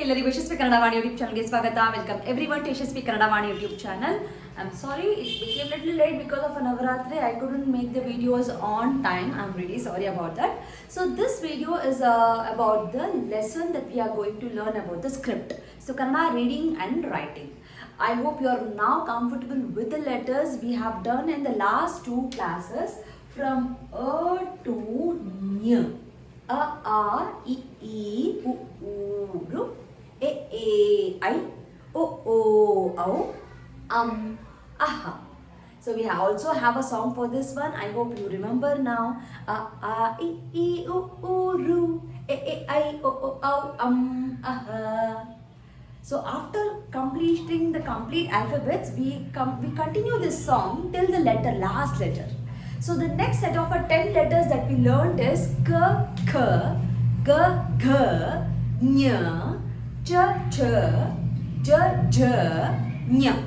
ಎಲ್ಲರಿಗೂ ಯಶಸ್ವಿ ಕನ್ನಡ ವಾಣಿ ಯೂಟ್ಯೂಬ್ ಚಾನಲ್ಗೆ ಸ್ವಾಗತ. Welcome everyone to Yashasvi Kannada Vani YouTube channel. I'm sorry it became little late because of Navaratri. I couldn't make the videos on time. I'm really sorry about that. So this video is about the lesson that we are going to learn about the script. So Kannada reading and writing. I hope you are now comfortable with the letters we have done in the last two classes from A to Ñ. A, I, E, U, U, E, I, O, Au, Aha. So we also have a song for this one. I hope you remember now. A, I, E, U, Ru, E, I, O, Au, Aha. So after completing the complete alphabets, we continue this song till the last letter. So the next set of 10 letters that we learned is K, K, G, G, Ñ, Ch, Ch, J, J, Ñ.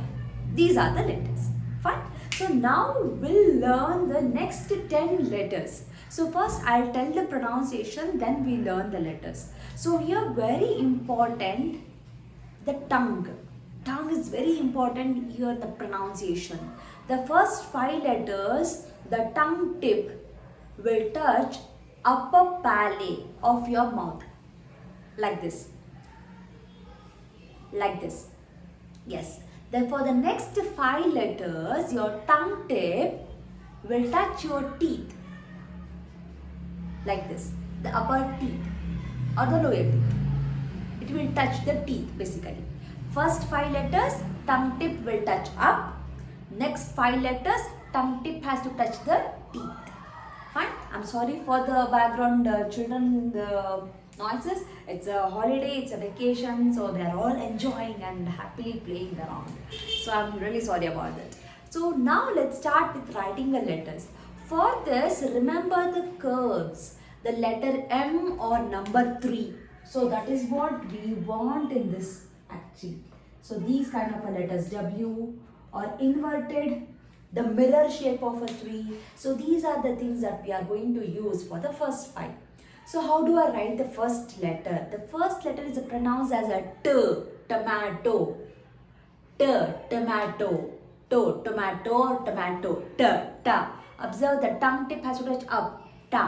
These are the letters. Fine. So now we'll learn the next 10 letters. So first I'll tell the pronunciation, then we learn the letters. So here very important, the tongue. Tongue is very important here, the pronunciation. The first 5 letters, the tongue tip will touch upper palate of your mouth. Like this. Like this. Yes. Then for the next 5 letters, your tongue tip will touch your teeth. Like this. The upper teeth or the lower teeth. It will touch the teeth basically. First 5 letters, tongue tip will touch up. Next 5 letters, tongue tip has to touch the teeth. Fine. I'm sorry for the background children noises. It's a holiday, it's a vacation, so they're all enjoying and happily playing around. So I'm really sorry about that. So now let's start with writing the letters. For this, remember the curves. The letter M or number 3. So that is what we want in this actually. So these kind of letters, W or inverted, the mirror shape of a 3. So these are the things that we are going to use for the first 5. So how do I write the first letter? The first letter is pronounced as a T, tomato. T, tomato. To, tomato, tomato. T, ta. Observe the tongue tip has to touch up. Ta.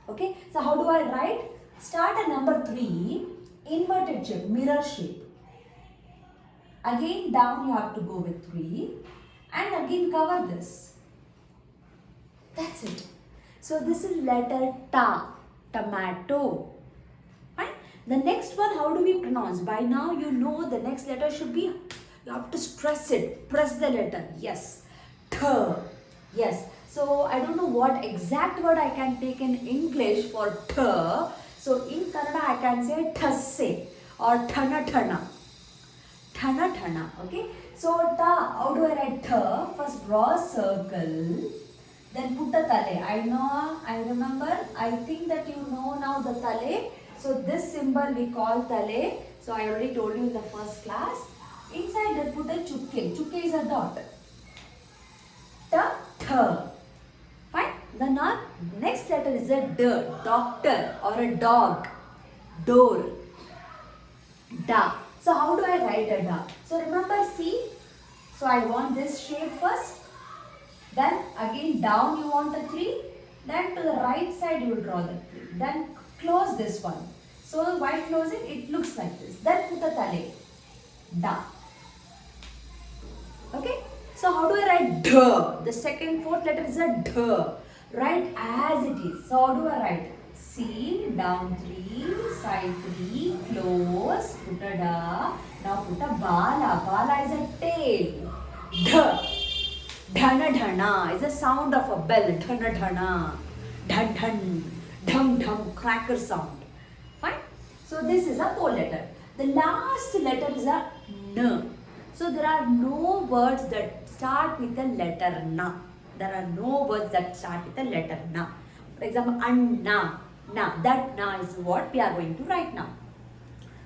Okay. So how do I write? Start at number 3, inverted shape, mirror shape. Again down you have to go with 3 and again cover this. That's it. So this is letter Ta, tomato. Fine. The next one, how do we pronounce? By now you know the next letter should be, you have to stress it, press the letter. Yes. Th. Yes. So I don't know what exact word I can take in English for th. So in Kannada I can say thasse or thana thana. Thana thana. Okay. So ta, how do I write th? First draw a circle. Then put a tale. I remember. I think that you know now the tale. So this symbol we call tale. So I already told you in the first class. Inside that put a chukke. Chukke is a dot. Ta, th. Fine. The next letter is a D. Doctor or a dog. Door. Da. So how do I write a da? So remember, see. So I want this shape first. Then again down you want a 3. Then to the right side you will draw the 3. Then close this one. So while closing it looks like this. Then put a tale. Da. Okay. So how do I write D? The second, fourth letter is a D. Write as it is. So how do I write? C, down 3, side 3, close, put a da. Now put a bala. Bala is a tail. D. Dhana dhana is the sound of a bell. Dhana dhana. Dhan dhan. Dham dham. Cracker sound. Fine. So this is a 4 letter. The last letter is a N. So there are no words that start with the letter Na. There are no words that start with the letter Na. For example, Anna. Na. That Na is what we are going to write now.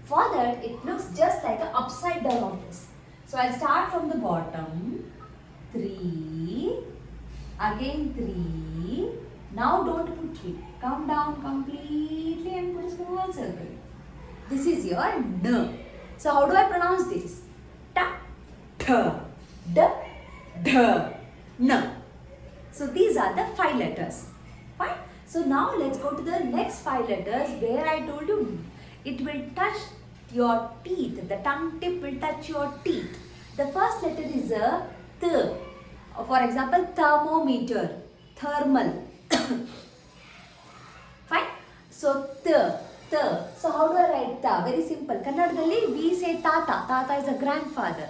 For that, it looks just like an upside down of this. So I'll start from the bottom. 3. Again 3. Now don't put 3. Come down completely and put a small circle. This is your N. So how do I pronounce this? Ta, Th, D, D, N. So these are the 5 letters. Fine. So now let's go to the next 5 letters where I told you it will touch your teeth. The tongue tip will touch your teeth. The first letter is a Th. For example, thermometer, thermal. Fine. So Th. So how do I write Ta? Very simple. Kannadadalli we say Tata. Tata is a grandfather.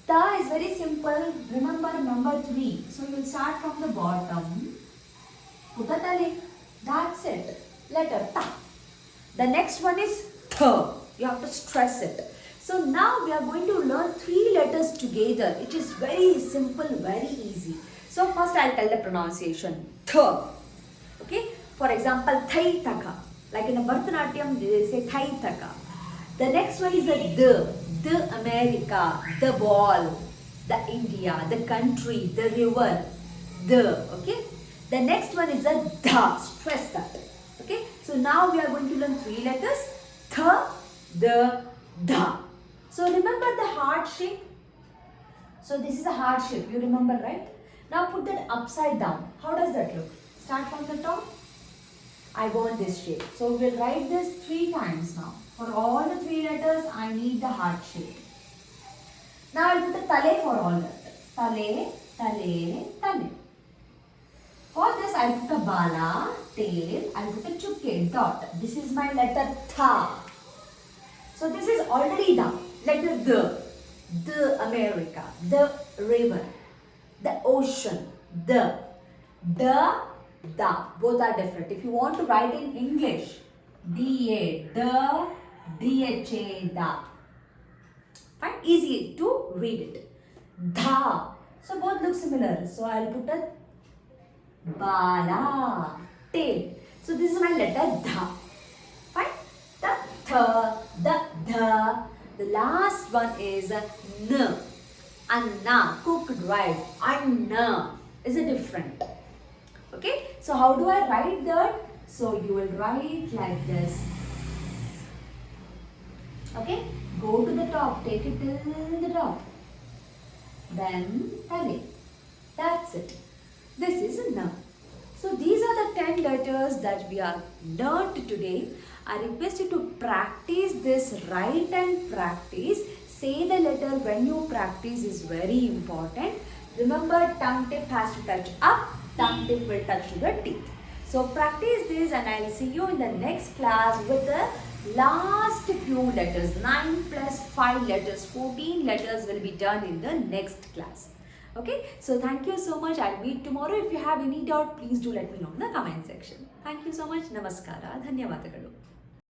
Ta is very simple. Remember number 3. So you will start from the bottom. Put a tale. That's it. Letter Ta. The next one is Th. You have to stress it. So now we are going to learn 3 letters together. It is very simple, very easy. So first I will tell the pronunciation. Th. Okay. For example, Thai Taka. Like in a Bharatanatyam, they say Thai Taka. The next one is a The America, the ball, the India, the country, the river, the. Okay. The next one is a Dha. Stress that. Okay. So now we are going to learn 3 letters. Th, the, Dha. So remember the heart shape. So this is a heart shape. You remember, right? Now put that upside down. How does that look? Start from the top. I want this shape. So we'll write this 3 times now. For all the 3 letters, I need the heart shape. Now I'll put a tale for all that. Tale, tale, tale. For this, I'll put a bala, tail. I'll put a chukke, dot. This is my letter Tha. So this is already the letter The America, the river, the ocean, the both are different. If you want to write in English, D-A, the, D-H-A, da. Fine, easy to read it. Dha. So both look similar. So I'll put a bala, tail. So this is my letter Dha. Fine. The Th, the Dha. The last one is N. Anna, cooked rice. Anna is a different. Okay. So how do I write that? So you will write like this. Okay. Go to the top. Take it till the top. Then tale. That's it. This is a N. So these are the 10 letters that we have learnt today. I request you to practice this, write and practice. Say the letter when you practice is very important. Remember, tongue tip has to touch up, tongue tip will touch to the teeth. So practice this and I will see you in the next class with the last few letters. 9 plus 5 letters, 14 letters will be done in the next class. Okay, so thank you so much. I'll meet tomorrow. If you have any doubt, please do let me know in the comment section. Thank you so much. Namaskara. Dhanyavadagalu.